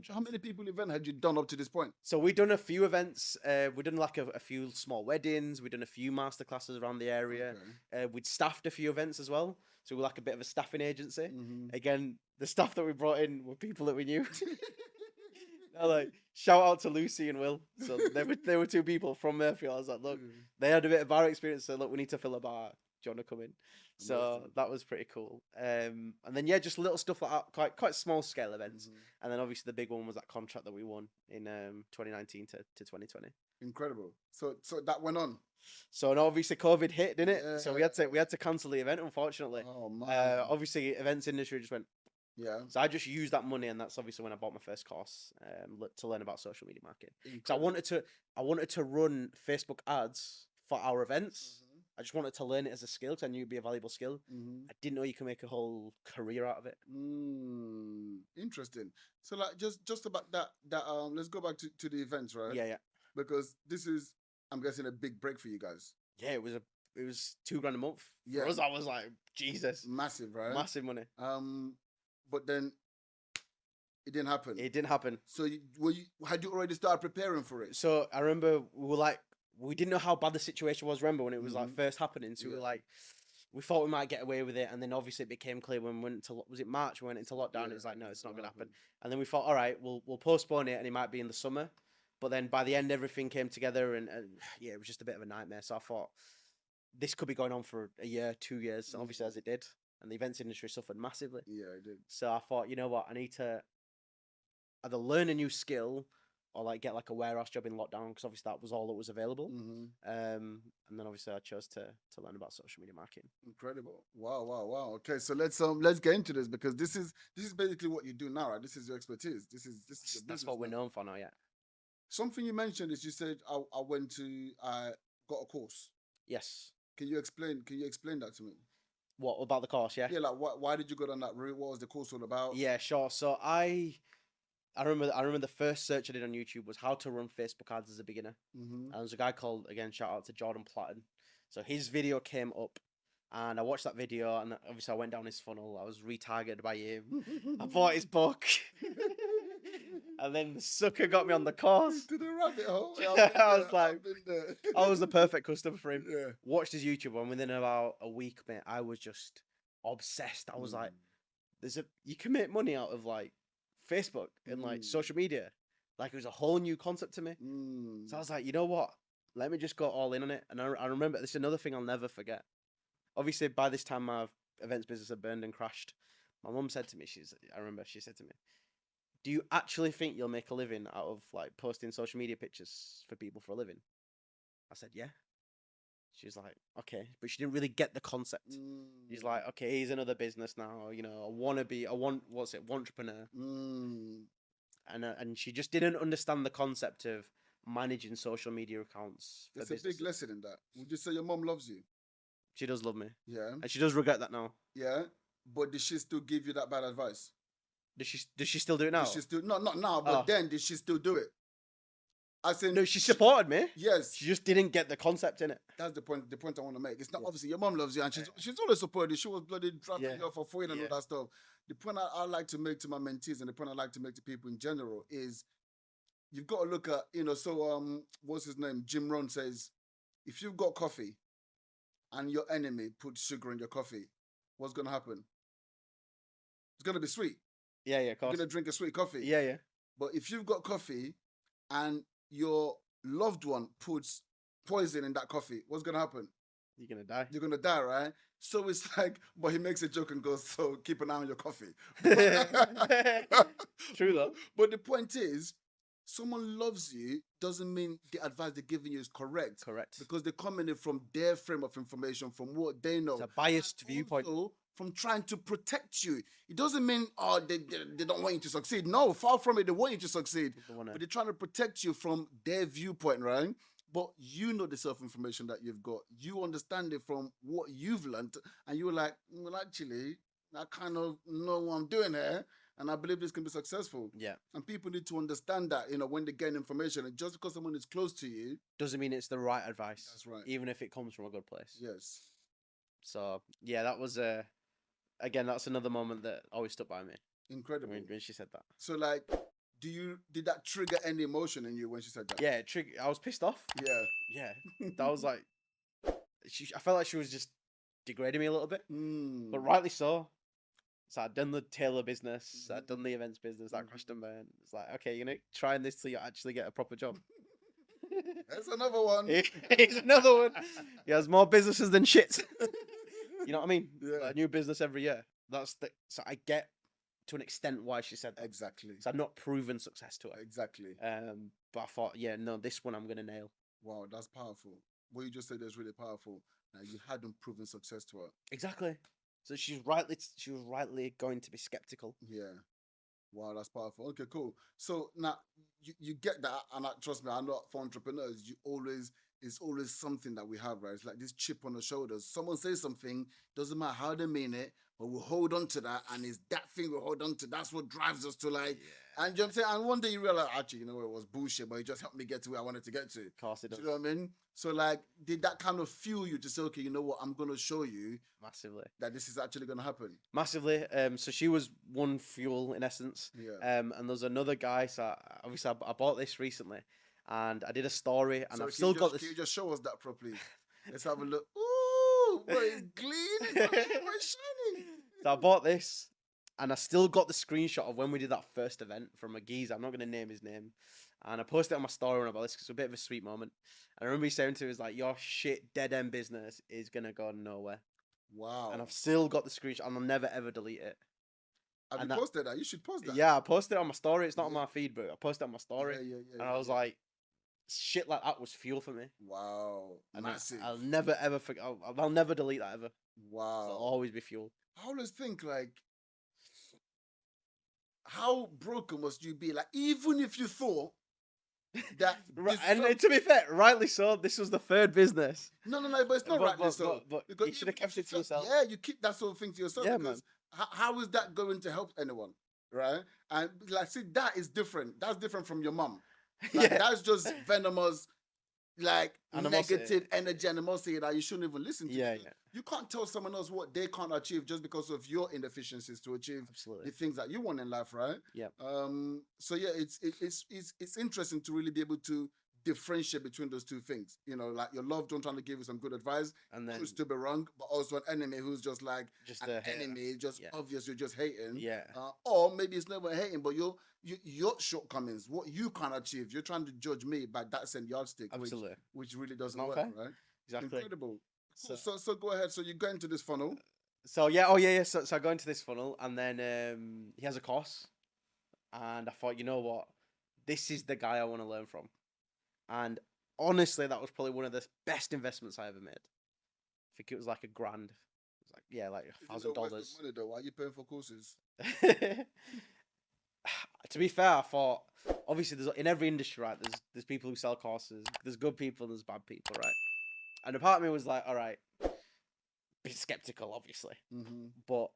how many people event had you done up to this point? So we've done a few events. We've done like a few small weddings. We've done a few masterclasses around the area. Okay. We'd staffed a few events as well. So we're like a bit of a staffing agency. Mm-hmm. Again, the staff that we brought in were people that we knew. Like, shout out to Lucy and Will. So they were two people from Murphy. I was like, look, they had a bit of bar experience. So look, we need to fill a bar. Do you want to come in? So that was pretty cool. And then just little stuff like that, quite small scale events. And then obviously the big one was that contract that we won in 2019 to 2020. Incredible. So that went on. So and obviously COVID hit, didn't it? Yeah. So we had to cancel the event, unfortunately. Oh man. Obviously events industry just went. Yeah. So I just used that money, and that's obviously when I bought my first course to learn about social media marketing. So I wanted to run Facebook ads for our events. I just wanted to learn it as a skill because I knew it'd be a valuable skill. I didn't know you can make a whole career out of it. Interesting. So like just about that let's go back to the events, right? Yeah. Because this is, I'm guessing, a big break for you guys. Yeah, it was $2,000 a month. Yeah. For us, I was like, Jesus. Massive, right? Massive money. But then it didn't happen. It didn't happen. So had you already started preparing for it? So I remember we didn't know how bad the situation was. Remember when it was like first happening? So we were like, we thought we might get away with it, and then obviously it became clear when we went into March? We went into lockdown. It was like, no, it's not going to happen. And then we thought, all right, we'll postpone it, and it might be in the summer. But then by the end, everything came together, and it was just a bit of a nightmare. So I thought this could be going on for a year, 2 years, obviously as it did, and the events industry suffered massively. Yeah, it did. So I thought, you know what, I need to either learn a new skill or like get like a warehouse job in lockdown, because obviously that was all that was available. And then obviously I chose to learn about social media marketing. Incredible! Wow! Okay, so let's get into this, because this is basically what you do now, right? This is your expertise. This is that's what we're known for now. Yeah. Something you mentioned is you said I got a course. Yes. Can you explain that to me? What about the course? Yeah. Yeah, like why did you go down that route? What was the course all about? Yeah, sure. So I remember the first search I did on YouTube was how to run Facebook ads as a beginner. And there's a guy called, again, shout out to Jordan Platten. So his video came up, and I watched that video, and obviously I went down his funnel. I was retargeted by him. I bought his book. And then the sucker got me on the course. To the rabbit hole. I was like, I was the perfect customer for him. Yeah. Watched his YouTube, and within about a week, mate, I was just obsessed. I was like, you can make money out of like Facebook and like social media. Like, it was a whole new concept to me. So I was like, you know what? Let me just go all in on it. And I remember, this is another thing I'll never forget. Obviously, by this time, my events business had burned and crashed. My mum said to me, she said to me, do you actually think you'll make a living out of like posting social media pictures for people for a living? I said, yeah. She's like, okay, but she didn't really get the concept. She's like, okay, he's another business now. You know, entrepreneur. And she just didn't understand the concept of managing social media accounts. There's a big lesson in that. Would you say your mom loves you? She does love me. Yeah. And she does regret that now. Yeah. But did she still give you that bad advice? Does she still do it now? Did she still not now, but then did she still do it? I said no. She supported me. Yes. She just didn't get the concept in it. That's the point. The point I want to make. It's not obviously your mom loves you, and she's always supported you. She was bloody dropping you off for food and all that stuff. The point I like to make to my mentees, and the point I like to make to people in general, is you've got to look at, so what's his name? Jim Rohn says, if you've got coffee and your enemy puts sugar in your coffee, what's gonna happen? It's gonna be sweet. Yeah, of course. You're gonna drink a sweet coffee. Yeah. But if you've got coffee and your loved one puts poison in that coffee, what's gonna happen? You're gonna die. You're gonna die, right? So it's like, but he makes a joke and goes, so keep an eye on your coffee. True though. But the point is, someone loves you doesn't mean the advice they're giving you is correct. Correct. Because they're coming in from their frame of information, from what they know. It's a biased viewpoint. Also, from trying to protect you. It doesn't mean, oh, they don't want you to succeed. No, far from it. They want you to succeed. But they're trying to protect you from their viewpoint, right? But you know the self-information that you've got. You understand it from what you've learned. And you're like, well, actually, I kind of know what I'm doing here. And I believe this can be successful. Yeah. And people need to understand that, when they gain information. And just because someone is close to you doesn't mean it's the right advice. That's right. Even if it comes from a good place. Yes. So, yeah, that was, again, that's another moment that always stuck by me. Incredible. When she said that. So, like, did that trigger any emotion in you when she said that? Yeah, I was pissed off. Yeah. Yeah. That was like, I felt like she was just degrading me a little bit. Mm. But rightly so. So I'd done the tailor business, I'd done the events business, that crashed and burned. It's like, okay, trying this till you actually get a proper job. That's another one. Here's another one. He has more businesses than shit. You know what I mean? Yeah. Like, a new business every year. So I get to an extent why she said that. Exactly. So I've not proven success to her. Exactly. But I thought, yeah, no, this one I'm gonna nail. Wow, that's powerful. What you just said is really powerful. You hadn't proven success to her. Exactly. So she was rightly going to be skeptical. Yeah. Wow, that's powerful. Okay, cool. So now you get that, and trust me, I know for entrepreneurs, it's always something that we have, right? It's like this chip on the shoulders. Someone says something, doesn't matter how they mean it, but we'll hold on to that, and it's that thing we hold on to. That's what drives us to, like, and you know what I'm saying? And one day you realize, actually, it was bullshit, but it just helped me get to where I wanted to get to. Of course it does. Do you know what I mean? So, like, did that kind of fuel you to say, okay, you know what, I'm going to show you massively that this is actually going to happen? Massively. So she was one fuel in essence. Yeah. And there's another guy. So obviously I bought this recently, and I did a story, and So I've still got this. Can you just show us that properly? Let's have a look. Ooh, but it's gleaming, it's shining. So I bought this, and I still got the screenshot of when we did that first event from a geezer. I'm not going to name his name. And I posted it on my story about this because it's a bit of a sweet moment. And I remember he saying to me, "Is like, your shit dead end business is going to go nowhere." Wow. And I've still got the screenshot, and I'll never ever delete it. Have you posted that? You should post that. Yeah, I posted it on my story. It's not on my feed, but I posted it on my story. Yeah. And I was like, shit like that was fuel for me. Wow. And massive. I'll never ever forget. I'll never delete that ever. Wow. So it'll always be fuel. I always think, like, how broken must you be? Like, even if you thought that. And to be fair, rightly so. This was the third business. No, but it's not rightly so. But you should have kept it to yourself. Yeah, you keep that sort of thing to yourself. Yeah, because how is that going to help anyone? Right? And like, see, that is different. That's different from your mum. Like, that's just venomous, like, negative energy, animosity that you shouldn't even listen to. Yeah. You can't tell someone else what they can't achieve just because of your inefficiencies to achieve the things that you want in life, right? Yeah. So yeah, it's interesting to really be able to differentiate between those two things. Like your loved one trying to give you some good advice, and then who's to be wrong, but also an enemy who's just like an enemy, just obvious you're just hating. Yeah. Or maybe it's never hating, but your shortcomings, what you can't achieve, you're trying to judge me by that same yardstick. Absolutely. Which really doesn't work, right? Exactly. Incredible. So go ahead. So you go into this funnel. So yeah. So I go into this funnel, and then he has a course, and I thought, you know what, this is the guy I want to learn from, and honestly, that was probably one of the best investments I ever made. I think it was like $1,000. It was like $1,000. Money though. Why are you paying for courses? To be fair, I thought, obviously, there's in every industry, right? There's people who sell courses. There's good people, and there's bad people, right? And a part of me was like, all right, be skeptical, obviously. Mm-hmm. But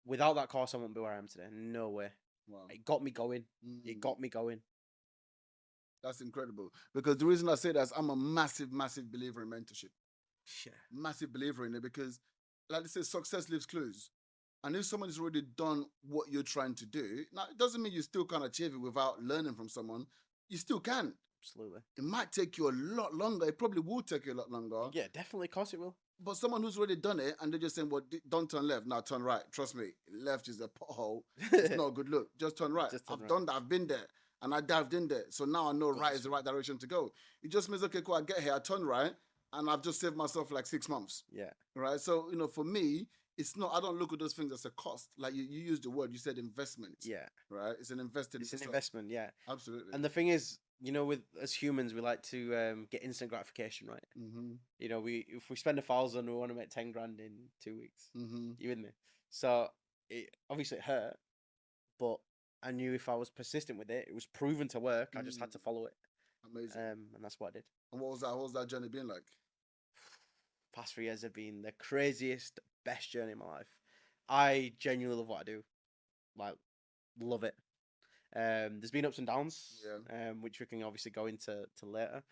without that course, I wouldn't be where I am today. No way. Wow. It got me going. Mm-hmm. It got me going. That's incredible. Because the reason I say that is I'm a massive, massive believer in mentorship. Yeah. Massive believer in it because, like they say, success leaves clues. And if someone has already done what you're trying to do, now it doesn't mean you still can't achieve it without learning from someone. You still can. Absolutely. It might take you a lot longer. It probably will take you a lot longer. Yeah, definitely. Of course it will. But someone who's already done it and they're just saying, well, don't turn left. Now turn right. Trust me, left is a pothole. It's not a good look. Just turn right. I've done that. I've been there. And I dived in there. So now I know right is the right direction to go. It just means, okay, cool, I get here, I turn right, and I've just saved myself like 6 months. Yeah. Right? So, for me, it's not, I don't look at those things as a cost. Like you used the word, you said investment. Yeah. Right? It's an investment. It's an investment, yeah. Absolutely. And the thing is, as humans, we like to get instant gratification, right? Mm-hmm. If we spend 1,000, we want to make 10 grand in 2 weeks. Mm-hmm. You with me? So it hurt, but I knew if I was persistent with it, it was proven to work. I just had to follow it. Amazing. And that's what I did. And what was that? What was that journey been like? Past 3 years have been the craziest, best journey in my life. I genuinely love what I do. Like, love it. There's been ups and downs, which we can obviously go into later.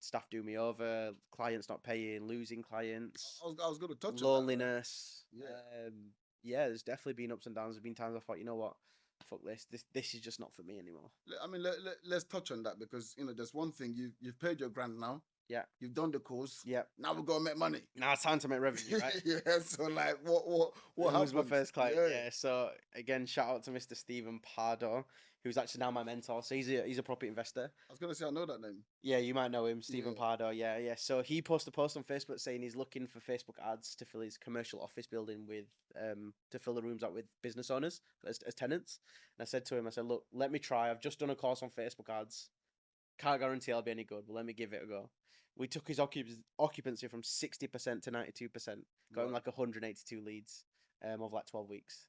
Staff do me over, clients not paying, losing clients. I was going to touch loneliness. On that. Yeah, there's definitely been ups and downs. There's been times I thought, you know what, fuck this. This is just not for me anymore. I mean, let's touch on that because there's one thing you've paid your grant now. Yeah. You've done the course. Yeah. Now we're gonna make money. Now it's time to make revenue, right? Yeah. So like, what Who was my first client? Yeah. Yeah. So again, shout out to Mr. Stephen Pardo, who's actually now my mentor. So he's a property investor. I was gonna say I know that name. Yeah, you might know him, Stephen Pardo. Yeah. So he posted a post on Facebook saying he's looking for Facebook ads to fill his commercial office building with to fill the rooms out with business owners as tenants. And I said to him, look, let me try. I've just done a course on Facebook ads. Can't guarantee I'll be any good, but let me give it a go. We took his occupancy from 60% to 92%, got him like 182 leads over like 12 weeks.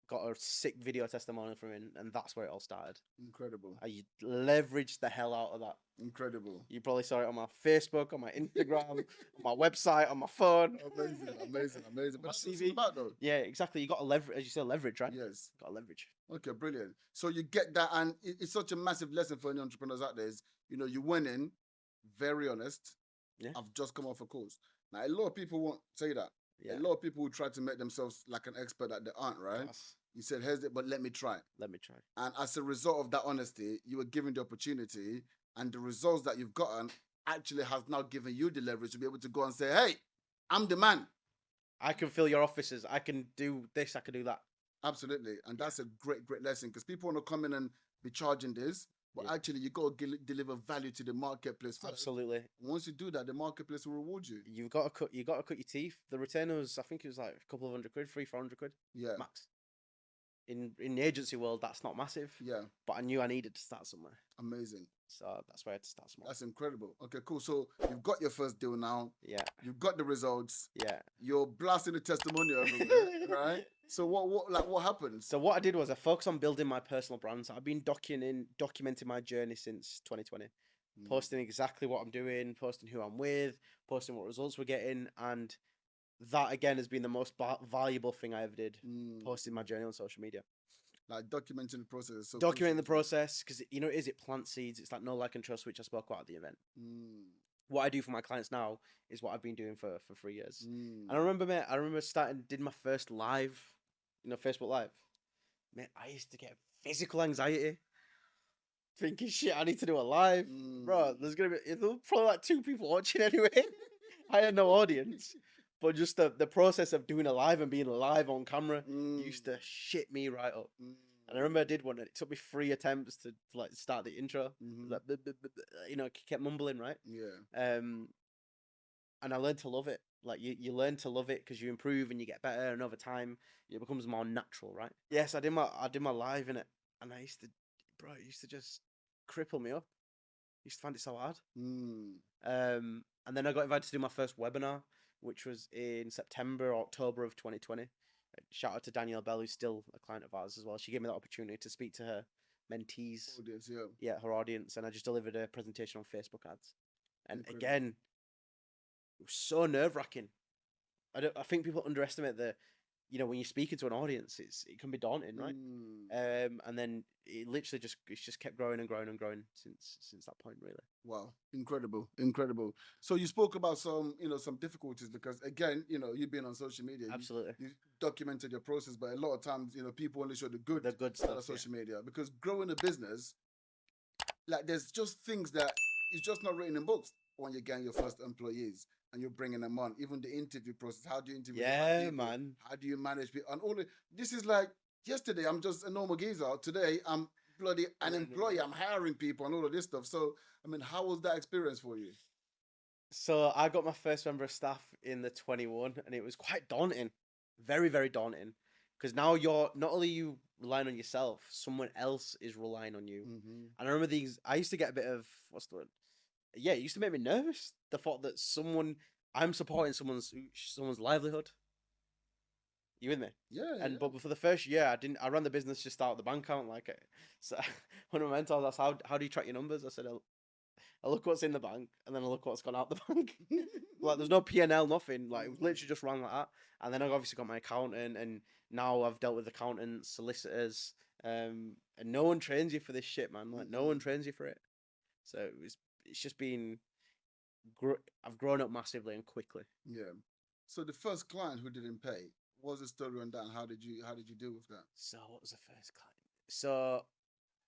Got a sick video testimonial from him, and that's where it all started. Incredible. I leveraged the hell out of that. Incredible. You probably saw it on my Facebook, on my Instagram, on my website, on my phone. Amazing. But My that's CV. what it's about, though. Yeah, exactly. You got to leverage, as you said, leverage, right? Yes. Got to leverage. Okay, brilliant. So you get that, and it's such a massive lesson for any entrepreneurs out there. Is you went in, very honest. Yeah. I've just come off a course. Now a lot of people won't say that. Yeah. A lot of people will try to make themselves like an expert that they aren't, right? Yes. You said, here's it, but let me try. Let me try. And as a result of that honesty, you were given the opportunity, and the results that you've gotten actually has now given you the leverage to be able to go and say, hey, I'm the man. I can fill your offices. I can do this. I can do that. Absolutely. And that's a great lesson because people want to come in and be charging this, but actually you got to deliver value to the marketplace first. Absolutely. Once you do that, the marketplace will reward you. You got to cut your teeth. The retainer was, I think it was like a couple of £100, 300-400 quid. Yeah. Max. In the agency world, that's not massive. Yeah. But I knew I needed to start somewhere. Amazing. So that's where I had to start small. That's incredible. Okay, cool. So you've got your first deal now. Yeah. You've got the results. Yeah. You're blasting the testimonial everywhere, right? So what happened? So what I did was I focused on building my personal brand. So I've been documenting my journey since 2020. Posting exactly what I'm doing, posting who I'm with, posting what results we're getting, and that again has been the most valuable thing I ever did. Posting my journey on social media. Like documenting the process. So documenting the process, because it plant seeds. It's like know, like, and trust, which I spoke about at the event. What I do for my clients now is what I've been doing for 3 years. And I remember did my first live, Facebook Live. Man, I used to get physical anxiety. Thinking, shit, I need to do a live. Bro, there's probably like 2 people watching anyway. I had no audience. But just the process of doing a live and being live on camera used to shit me right up. And I remember I did one, and it took me 3 attempts to like start the intro. Like, kept mumbling, right? Yeah. And I learned to love it. Like you learn to love it because you improve and you get better, and over time it becomes more natural, right? Yes, I did my live in it, and it used to just cripple me up. I used to find it so hard. And then I got invited to do my first webinar, which was in September or October of 2020. Shout out to Danielle Bell, who's still a client of ours as well. She gave me that opportunity to speak to her mentees, her audience, and I just delivered a presentation on Facebook ads. And again, it was so nerve-wracking. I think people underestimate when you're speaking to an audience, it can be daunting, right? And then it literally just kept growing and growing and growing since that point, really. Wow, incredible. So you spoke about some difficulties because again, you've been on social media. Absolutely. You documented your process, but a lot of times, people only show the good stuff on social media because growing a business, like there's just things that it's just not written in books. When you're getting your first employees and you're bringing them on, even the interview process, how do you interview? Yeah, man. How do you manage people? And all this is like yesterday, I'm just a normal geezer. Today, I'm bloody an employee. I'm hiring people and all of this stuff. So, I mean, how was that experience for you? So I got my first member of staff in the 21, and it was quite daunting, very, very daunting, because now you're not only you relying on yourself, someone else is relying on you. And I remember I used to get a bit of what's the word? Yeah, it used to make me nervous. The thought that I'm supporting someone's livelihood. You with me? Yeah. And but for the first year, I ran the business just out of the bank account. Like, so one of my mentors asked, how do you track your numbers? I said, I look what's in the bank, and then I look what's gone out the bank. Like, there's no P&L, nothing. Like, it literally just ran like that. And then I obviously got my accountant, and now I've dealt with accountants, solicitors, and no one trains you for this shit, man. Like, no one trains you for it. So it's just been, I've grown up massively and quickly. Yeah. So the first client who didn't pay, what was the story on that? And how did you deal with that? So what was the first client? So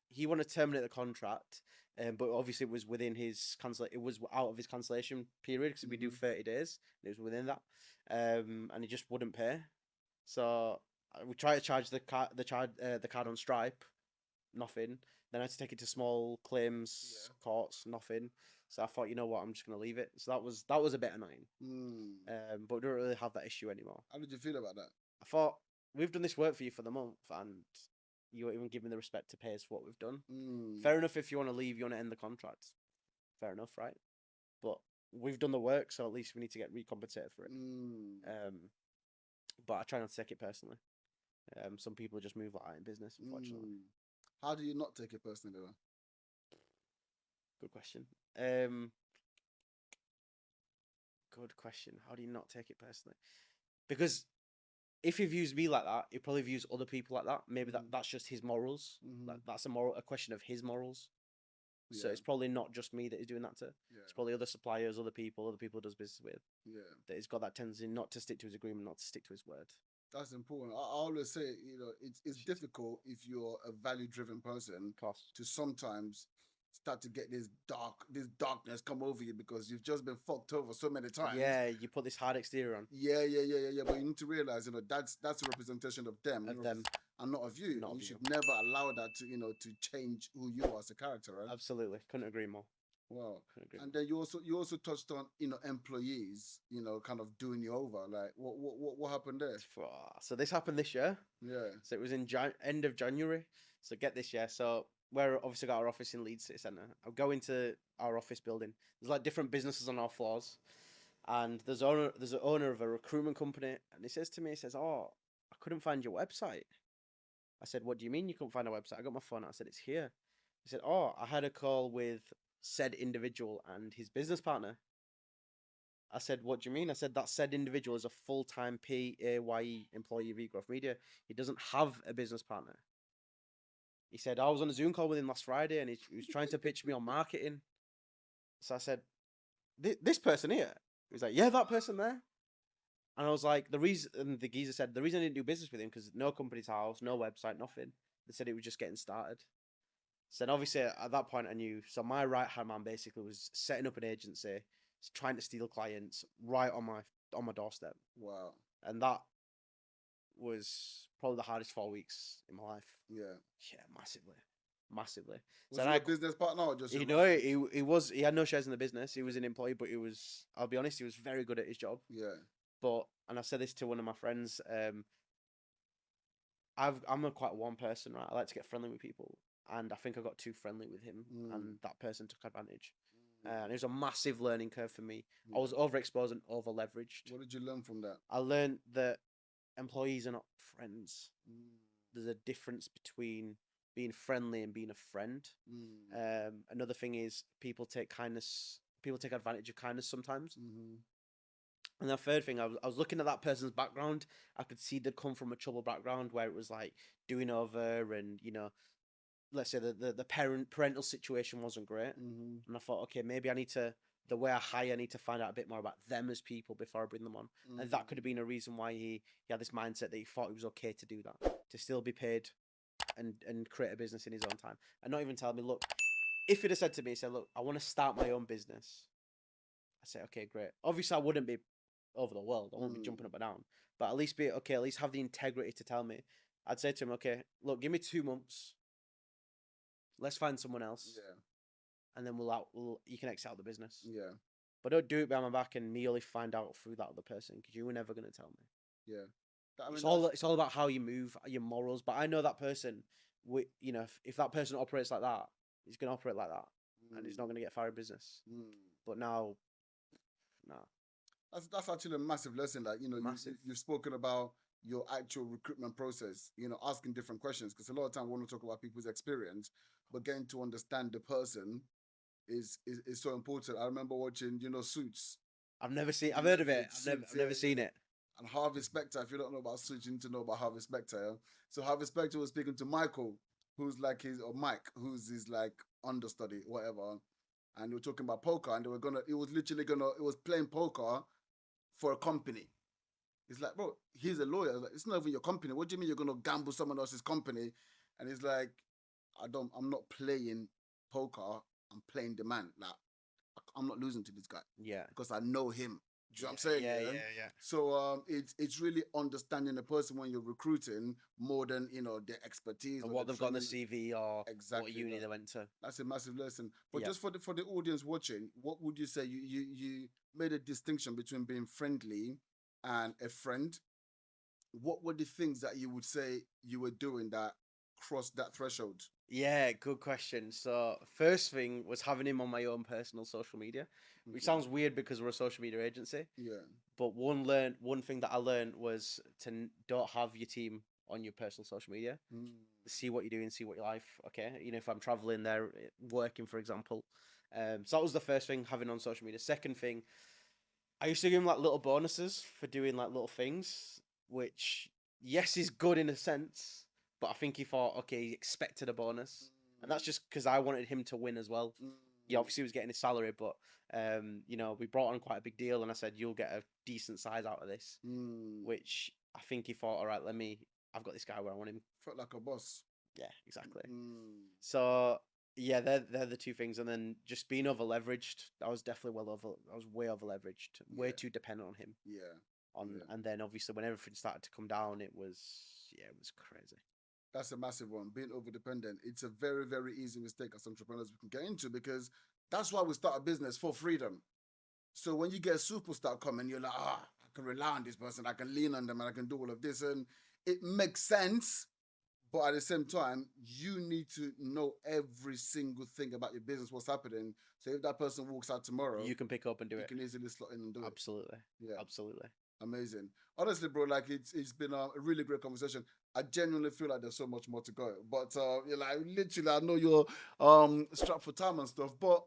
he wanted to terminate the contract, but obviously it was within his it was out of his cancellation period because we do 30 days. And it was within that, and he just wouldn't pay. So we tried to charge the card on Stripe, nothing. Then I had to take it to small claims courts, nothing. So I thought, you know what, I'm just gonna leave it. So that was a bit annoying. But we don't really have that issue anymore. How did you feel about that? I thought, we've done this work for you for the month, and you won't even give me the respect to pay us for what we've done. Fair enough if you want to leave, you want to end the contract. Fair enough, right? But we've done the work, so at least we need to get recompensated for it. But I try not to take it personally. Some people just move like that in business, unfortunately. How do you not take it personally, though? Good question. Good question. How do you not take it personally? Because if he views me like that, he probably views other people like that. Maybe that's just his morals. Like, that's a question of his morals. So it's probably not just me that he's doing that to. It's probably other suppliers, other people he does business with. That he's got that tendency not to stick to his agreement, not to stick to his word. That's important. I always say, it's difficult if you're a value-driven person to sometimes start to get this darkness come over you because you've just been fucked over so many times. Yeah, you put this hard exterior on. Yeah. But you need to realize, that's a representation of them, and not of you. You should never allow that to change who you are as a character, right? Absolutely, couldn't agree more. Wow. And then you also touched on employees kind of doing you over. Like what happened there? So this happened this year. Yeah. So it was in end of January. So get this year. So we're obviously got our office in Leeds City Centre. I'll go into our office building. There's like different businesses on our floors, and there's an owner of a recruitment company, and he says to me, he says, "Oh, I couldn't find your website." I said, "What do you mean you couldn't find our website?" I got my phone out. I said, "It's here." He said, "Oh, I had a call with said individual and his business partner." I said, "What do you mean?" I said, "That said individual is a full-time PAYE employee of eGrowth Media. He doesn't have a business partner." He said, "I was on a Zoom call with him last Friday, and he was trying to pitch me on marketing." So I said, "This person here?" He was like, "Yeah, that person there." And I was like, the geezer said, "The reason I didn't do business with him, because no company's house, no website, nothing. They said it was just getting started." So then obviously at that point I knew. So my right-hand man basically was setting up an agency, trying to steal clients right on my doorstep. Wow. And that was probably the hardest 4 weeks in my life. Yeah. Yeah, massively. Was he a business partner or just? He had no shares in the business. He was an employee, but I'll be honest, he was very good at his job. Yeah. But, and I said this to one of my friends, I'm a quite warm person, right? I like to get friendly with people, and I think I got too friendly with him, and that person took advantage. And it was a massive learning curve for me. I was overexposed and over leveraged. What did you learn from that? I learned that employees are not friends. There's a difference between being friendly and being a friend. Another thing is people take advantage of kindness sometimes. And the third thing, I was looking at that person's background. I could see they'd come from a troubled background where it was like doing over, and let's say the parental situation wasn't great. And I thought, okay, maybe the way I hire, I need to find out a bit more about them as people before I bring them on. And that could have been a reason why he had this mindset that he thought it was okay to do that, to still be paid and create a business in his own time. And not even tell me, look, if he'd have said to me, he said, "Look, I want to start my own business," I say, "Okay, great." Obviously I wouldn't be over the world. I won't be jumping up and down. But at least at least have the integrity to tell me. I'd say to him, "Okay, look, give me 2 months. Let's find someone else." Yeah. And then you can exit out the business. Yeah. But don't do it behind my back and me only find out through that other person, because you were never going to tell me. Yeah. It's all about how you move, your morals. But I know that person, if that person operates like that, he's going to operate like that. And he's not going to get far in business. But now, nah. That's actually a massive lesson. Like, Massive. you've spoken about your actual recruitment process, asking different questions. Because a lot of time we want to talk about people's experience, but getting to understand the person is so important. I remember watching, Suits. I've heard of it. I've never seen it. And Harvey Specter, if you don't know about Suits, you need to know about Harvey Specter. Yeah? So Harvey Specter was speaking to Michael, who's like Mike, who's his like understudy, whatever. And they were talking about poker, and it was playing poker for a company. It's like, bro, he's a lawyer. Like, it's not even your company. What do you mean you're gonna gamble someone else's company? And he's like, I'm not playing poker. I'm playing the man. Like, I'm not losing to this guy. Yeah. Because I know him. Do you know what I'm saying? Yeah. So it's really understanding the person when you're recruiting more than their expertise And or what they've got on the training. CV or Exactly what uni that. they went to. That's a massive lesson. But just for the audience watching, what would you say? You made a distinction between being friendly and a friend. What were the things that you would say you were doing that crossed that threshold? Yeah, good question. So first thing was having him on my own personal social media, which sounds weird because we're a social media agency. Yeah. But one thing that I learned was to don't have your team on your personal social media. See what you're doing, see what your life. Okay, if I'm traveling there, working, for example. So that was the first thing, having on social media. Second thing, I used to give him like little bonuses for doing like little things, which yes is good in a sense, but I think he thought, okay, he expected a bonus, and that's just because I wanted him to win as well. He obviously was getting his salary, but we brought on quite a big deal, and I said you'll get a decent size out of this, which I think he thought, all right, I've got this guy where I want him. Felt like a boss. Yeah, exactly. So yeah, they're the two things, and then just being over leveraged. I was way over leveraged, way too dependent on him. And then obviously when everything started to come down, it was crazy. That's a massive one. Being over dependent. It's a very, very easy mistake as entrepreneurs we can get into, because that's why we start a business, for freedom. So when you get a superstar coming, you're like, I can rely on this person, I can lean on them, and I can do all of this. And it makes sense, but at the same time, you need to know every single thing about your business, what's happening. So if that person walks out tomorrow, you can pick up and do it. You can easily slot in and do Absolutely. it. Yeah. Absolutely. Amazing. Honestly, bro, like it's been a really great conversation. I genuinely feel like there's so much more to go. But literally, I know you're strapped for time and stuff, but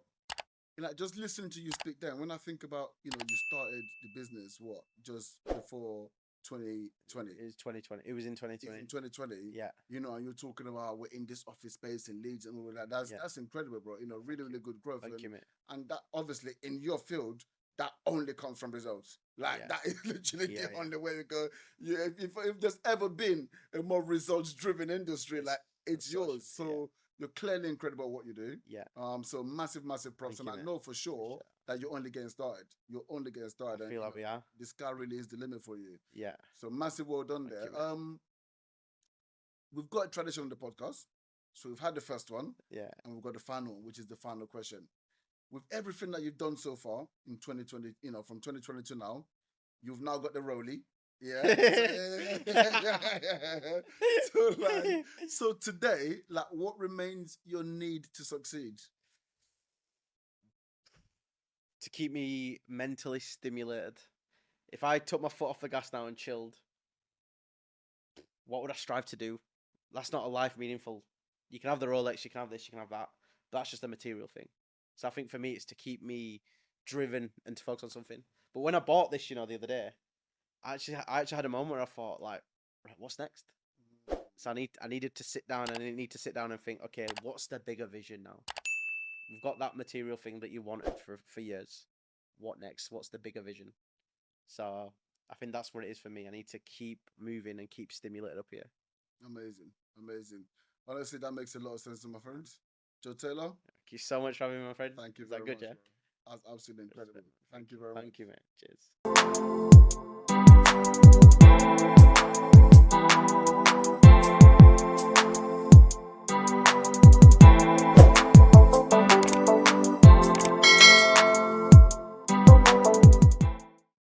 just listening to you speak then, when I think about, you started the business, just before 2020. It was 2020. It was in 2020. In 2020. Yeah. And you're talking about we're in this office space in Leeds and all that. That's incredible, bro. Really, really good growth. Thank you, mate. And that obviously in your field, that only comes from results. That is literally the only way to go. If there's ever been a more results-driven industry, it's yours. So you're clearly incredible at what you do. Yeah. So massive props. And I know for sure that you're only getting started. You're only getting started. I feel like we are. The sky really is the limit for you. Yeah. So massive well done there. We've got a tradition on the podcast. So we've had the first one. Yeah. And we've got the final one, which is the final question. With everything that you've done so far in 2020, from 2020 to now, you've now got the rollie. Yeah. So today, what remains your need to succeed? To keep me mentally stimulated. If I took my foot off the gas now and chilled, what would I strive to do? That's not a life meaningful. You can have the Rolex, you can have this, you can have that. But that's just a material thing. So I think for me, it's to keep me driven and to focus on something. But when I bought this, the other day, I actually had a moment where I thought, right, what's next? So I needed to sit down, and I need to sit down and think, okay, what's the bigger vision now? We've got that material thing that you wanted for years. What next? What's the bigger vision? So I think that's what it is for me. I need to keep moving and keep stimulated up here. Amazing. Honestly, that makes a lot of sense to my friends. Joe Taylor. Thank you so much for having me, my friend. Thank you very much. Is that good, yeah? That's absolutely incredible. Thank you very much. Thank you, mate. Cheers.